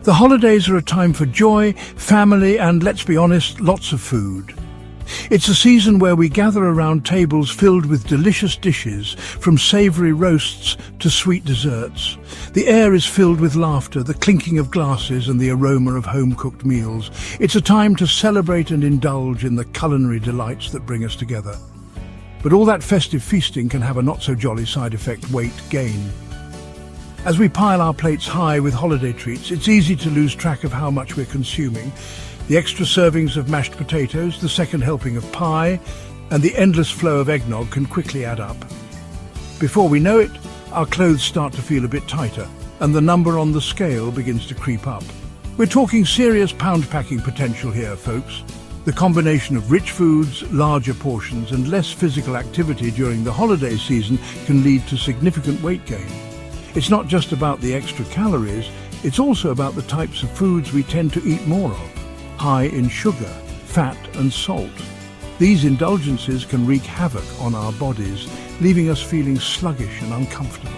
The holidays are a time for joy, family and, let's be honest, lots of food. It's a season where we gather around tables filled with delicious dishes, from savoury roasts to sweet desserts. The air is filled with laughter, the clinking of glasses and the aroma of home-cooked meals. It's a time to celebrate and indulge in the culinary delights that bring us together. But all that festive feasting can have a not-so-jolly side effect: weight gain. As we pile our plates high with holiday treats, it's easy to lose track of how much we're consuming. The extra servings of mashed potatoes, the second helping of pie, and the endless flow of eggnog can quickly add up. Before we know it, our clothes start to feel a bit tighter, and the number on the scale begins to creep up. We're talking serious pound-packing potential here, folks. The combination of rich foods, larger portions, and less physical activity during the holiday season can lead to significant weight gain. It's not just about the extra calories, it's also about the types of foods we tend to eat more of, high in sugar, fat and salt. These indulgences can wreak havoc on our bodies, leaving us feeling sluggish and uncomfortable.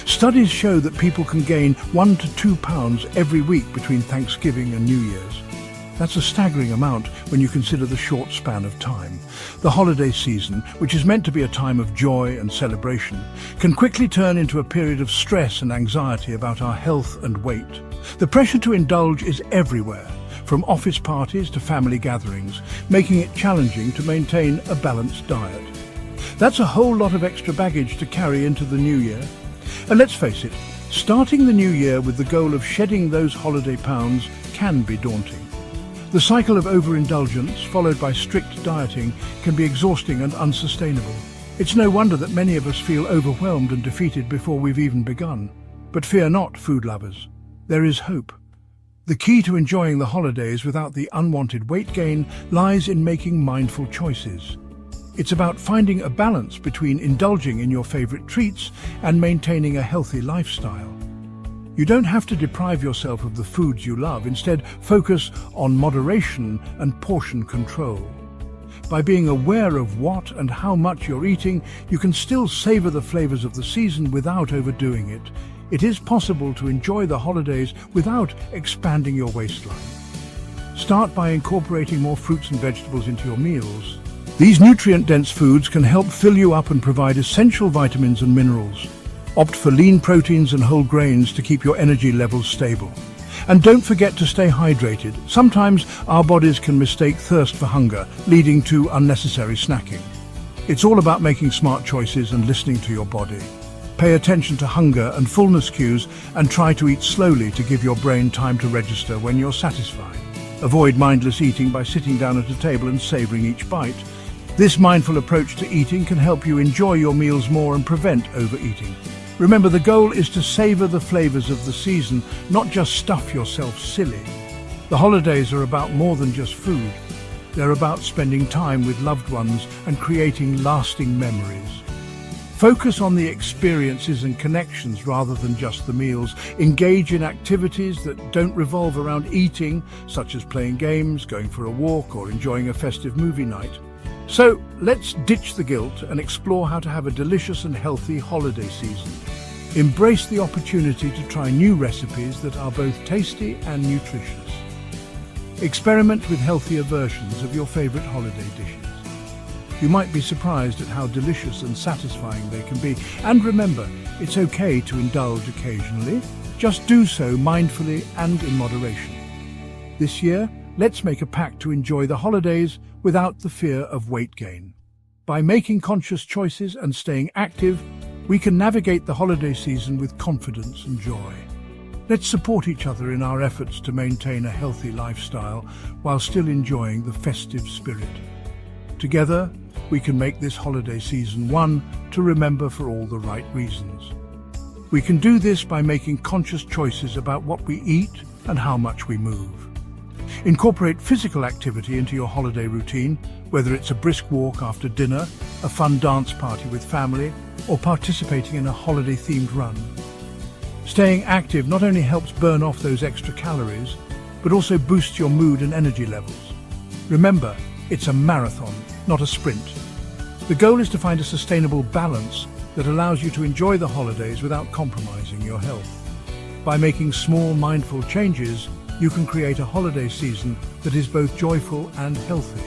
Studies show that people can gain 1 to 2 pounds every week between Thanksgiving and New Year's. That's a staggering amount when you consider the short span of time. The holiday season, which is meant to be a time of joy and celebration, can quickly turn into a period of stress and anxiety about our health and weight. The pressure to indulge is everywhere, from office parties to family gatherings, making it challenging to maintain a balanced diet. That's a whole lot of extra baggage to carry into the new year. And let's face it, starting the new year with the goal of shedding those holiday pounds can be daunting. The cycle of overindulgence, followed by strict dieting, can be exhausting and unsustainable. It's no wonder that many of us feel overwhelmed and defeated before we've even begun. But fear not, food lovers. There is hope. The key to enjoying the holidays without the unwanted weight gain lies in making mindful choices. It's about finding a balance between indulging in your favorite treats and maintaining a healthy lifestyle. You don't have to deprive yourself of the foods you love. Instead, focus on moderation and portion control. By being aware of what and how much you're eating, you can still savor the flavors of the season without overdoing it. It is possible to enjoy the holidays without expanding your waistline. Start by incorporating more fruits and vegetables into your meals. These nutrient-dense foods can help fill you up and provide essential vitamins and minerals. Opt for lean proteins and whole grains to keep your energy levels stable. And don't forget to stay hydrated. Sometimes our bodies can mistake thirst for hunger, leading to unnecessary snacking. It's all about making smart choices and listening to your body. Pay attention to hunger and fullness cues and try to eat slowly to give your brain time to register when you're satisfied. Avoid mindless eating by sitting down at a table and savoring each bite. This mindful approach to eating can help you enjoy your meals more and prevent overeating. Remember, the goal is to savor the flavors of the season, not just stuff yourself silly. The holidays are about more than just food. They're about spending time with loved ones and creating lasting memories. Focus on the experiences and connections rather than just the meals. Engage in activities that don't revolve around eating, such as playing games, going for a walk, or enjoying a festive movie night. So let's ditch the guilt and explore how to have a delicious and healthy holiday season. Embrace the opportunity to try new recipes that are both tasty and nutritious. Experiment with healthier versions of your favorite holiday dishes. You might be surprised at how delicious and satisfying they can be. And remember, it's okay to indulge occasionally. Just do so mindfully and in moderation. This year, let's make a pact to enjoy the holidays without the fear of weight gain. By making conscious choices and staying active, we can navigate the holiday season with confidence and joy. Let's support each other in our efforts to maintain a healthy lifestyle while still enjoying the festive spirit. Together, we can make this holiday season one to remember for all the right reasons. We can do this by making conscious choices about what we eat and how much we move. Incorporate physical activity into your holiday routine, whether it's a brisk walk after dinner, a fun dance party with family, or participating in a holiday-themed run. Staying active not only helps burn off those extra calories, but also boosts your mood and energy levels. Remember, it's a marathon, not a sprint. The goal is to find a sustainable balance that allows you to enjoy the holidays without compromising your health. By making small, mindful changes, you can create a holiday season that is both joyful and healthy.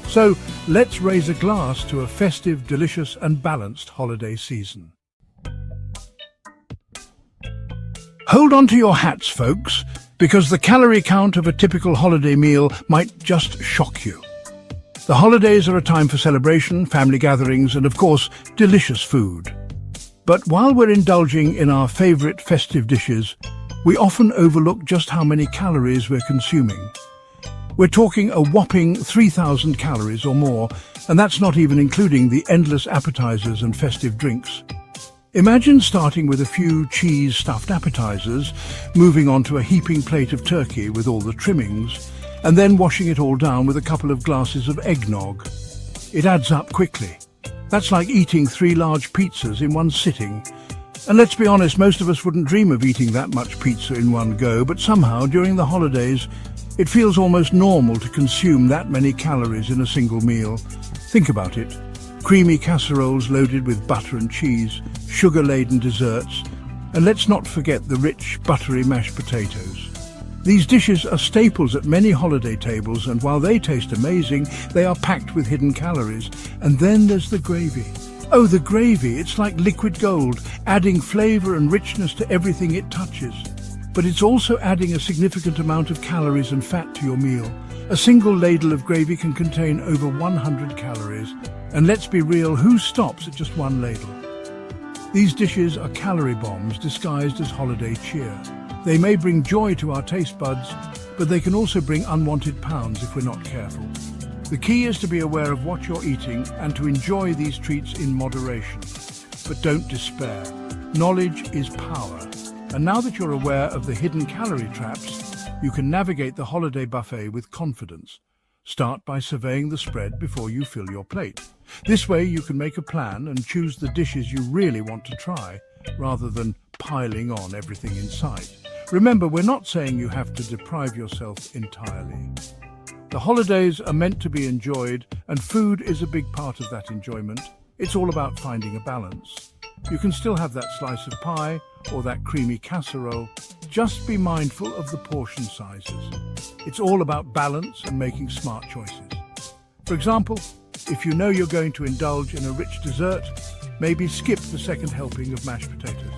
So, let's raise a glass to a festive, delicious and balanced holiday season. Hold on to your hats, folks, because the calorie count of a typical holiday meal might just shock you. The holidays are a time for celebration, family gatherings and, of course, delicious food. But while we're indulging in our favorite festive dishes, we often overlook just how many calories we're consuming. We're talking a whopping 3,000 calories or more, and that's not even including the endless appetizers and festive drinks. Imagine starting with a few cheese-stuffed appetizers, moving on to a heaping plate of turkey with all the trimmings, and then washing it all down with a couple of glasses of eggnog. It adds up quickly. That's like eating 3 large pizzas in one sitting. And let's be honest, most of us wouldn't dream of eating that much pizza in one go, but somehow, during the holidays, it feels almost normal to consume that many calories in a single meal. Think about it. Creamy casseroles loaded with butter and cheese, sugar-laden desserts, and let's not forget the rich, buttery mashed potatoes. These dishes are staples at many holiday tables, and while they taste amazing, they are packed with hidden calories. And then there's the gravy. Oh, the gravy, it's like liquid gold, adding flavor and richness to everything it touches. But it's also adding a significant amount of calories and fat to your meal. A single ladle of gravy can contain over 100 calories. And let's be real, who stops at just one ladle? These dishes are calorie bombs disguised as holiday cheer. They may bring joy to our taste buds, but they can also bring unwanted pounds if we're not careful. The key is to be aware of what you're eating and to enjoy these treats in moderation. But don't despair. Knowledge is power. And now that you're aware of the hidden calorie traps, you can navigate the holiday buffet with confidence. Start by surveying the spread before you fill your plate. This way you can make a plan and choose the dishes you really want to try, rather than piling on everything in sight. Remember, we're not saying you have to deprive yourself entirely. The holidays are meant to be enjoyed, and food is a big part of that enjoyment. It's all about finding a balance. You can still have that slice of pie or that creamy casserole. Just be mindful of the portion sizes. It's all about balance and making smart choices. For example, if you know you're going to indulge in a rich dessert, maybe skip the second helping of mashed potatoes.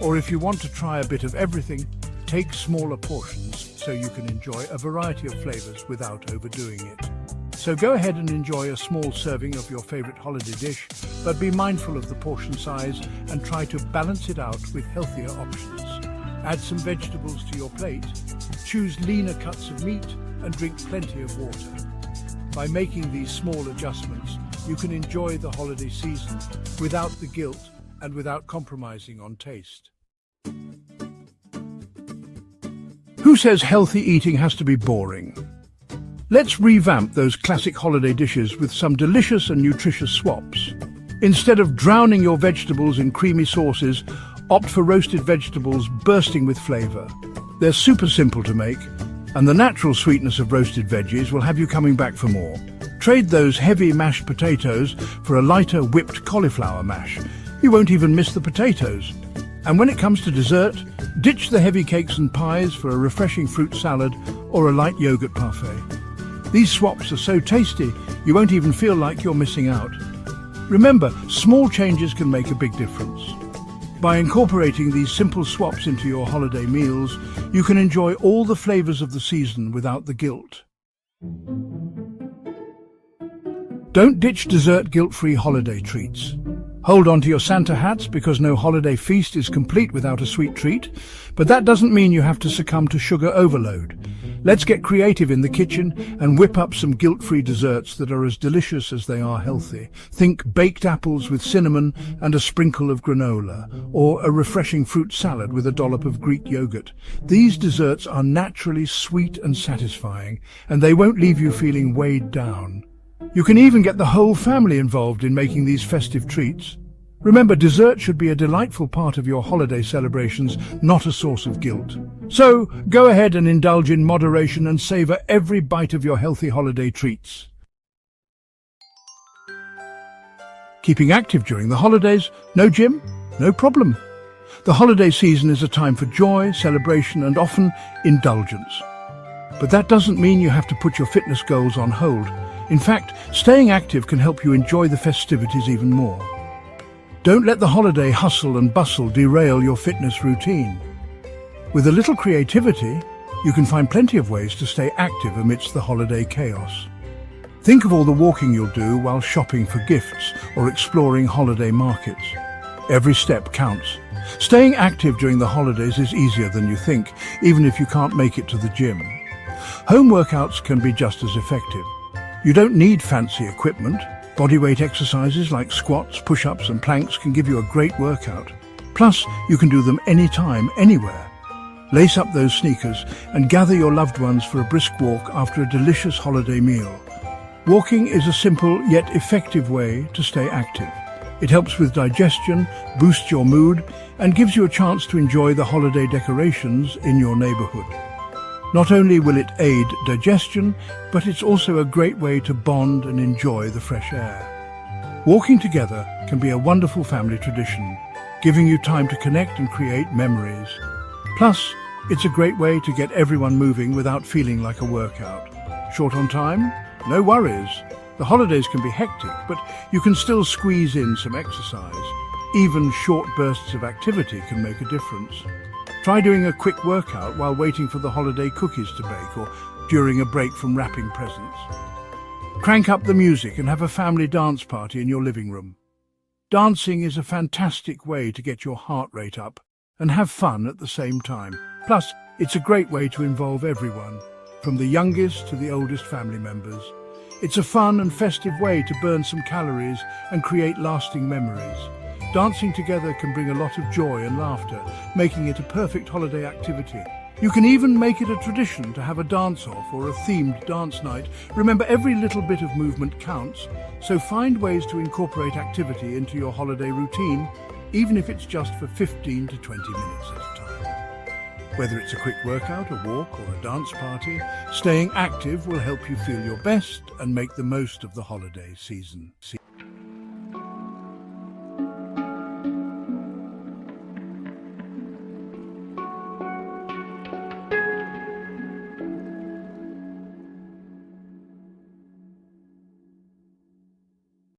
Or if you want to try a bit of everything, take smaller portions so you can enjoy a variety of flavors without overdoing it. So go ahead and enjoy a small serving of your favorite holiday dish, but be mindful of the portion size and try to balance it out with healthier options. Add some vegetables to your plate, choose leaner cuts of meat, and drink plenty of water. By making these small adjustments, you can enjoy the holiday season without the guilt and without compromising on taste. Who says healthy eating has to be boring? Let's revamp those classic holiday dishes with some delicious and nutritious swaps. Instead of drowning your vegetables in creamy sauces, opt for roasted vegetables bursting with flavor. They're super simple to make, and the natural sweetness of roasted veggies will have you coming back for more. Trade those heavy mashed potatoes for a lighter whipped cauliflower mash. You won't even miss the potatoes. And when it comes to dessert, ditch the heavy cakes and pies for a refreshing fruit salad or a light yogurt parfait. These swaps are so tasty, you won't even feel like you're missing out. Remember, small changes can make a big difference. By incorporating these simple swaps into your holiday meals, you can enjoy all the flavors of the season without the guilt. Don't ditch dessert guilt-free holiday treats. Hold on to your Santa hats, because no holiday feast is complete without a sweet treat, but that doesn't mean you have to succumb to sugar overload. Let's get creative in the kitchen and whip up some guilt-free desserts that are as delicious as they are healthy. Think baked apples with cinnamon and a sprinkle of granola, or a refreshing fruit salad with a dollop of Greek yogurt. These desserts are naturally sweet and satisfying, and they won't leave you feeling weighed down. You can even get the whole family involved in making these festive treats. Remember, dessert should be a delightful part of your holiday celebrations, not a source of guilt. So, go ahead and indulge in moderation and savor every bite of your healthy holiday treats. Keeping active during the holidays? No gym? No problem. The holiday season is a time for joy, celebration, and often indulgence. But that doesn't mean you have to put your fitness goals on hold. In fact, staying active can help you enjoy the festivities even more. Don't let the holiday hustle and bustle derail your fitness routine. With a little creativity, you can find plenty of ways to stay active amidst the holiday chaos. Think of all the walking you'll do while shopping for gifts or exploring holiday markets. Every step counts. Staying active during the holidays is easier than you think, even if you can't make it to the gym. Home workouts can be just as effective. You don't need fancy equipment. Bodyweight exercises like squats, push-ups and planks can give you a great workout. Plus, you can do them anytime, anywhere. Lace up those sneakers and gather your loved ones for a brisk walk after a delicious holiday meal. Walking is a simple yet effective way to stay active. It helps with digestion, boosts your mood, and gives you a chance to enjoy the holiday decorations in your neighborhood. Not only will it aid digestion, but it's also a great way to bond and enjoy the fresh air. Walking together can be a wonderful family tradition, giving you time to connect and create memories. Plus, it's a great way to get everyone moving without feeling like a workout. Short on time? No worries. The holidays can be hectic, but you can still squeeze in some exercise. Even short bursts of activity can make a difference. Try doing a quick workout while waiting for the holiday cookies to bake or during a break from wrapping presents. Crank up the music and have a family dance party in your living room. Dancing is a fantastic way to get your heart rate up and have fun at the same time. Plus, it's a great way to involve everyone, from the youngest to the oldest family members. It's a fun and festive way to burn some calories and create lasting memories. Dancing together can bring a lot of joy and laughter, making it a perfect holiday activity. You can even make it a tradition to have a dance-off or a themed dance night. Remember, every little bit of movement counts, so find ways to incorporate activity into your holiday routine, even if it's just for 15 to 20 minutes at a time. Whether it's a quick workout, a walk, or a dance party, staying active will help you feel your best and make the most of the holiday season.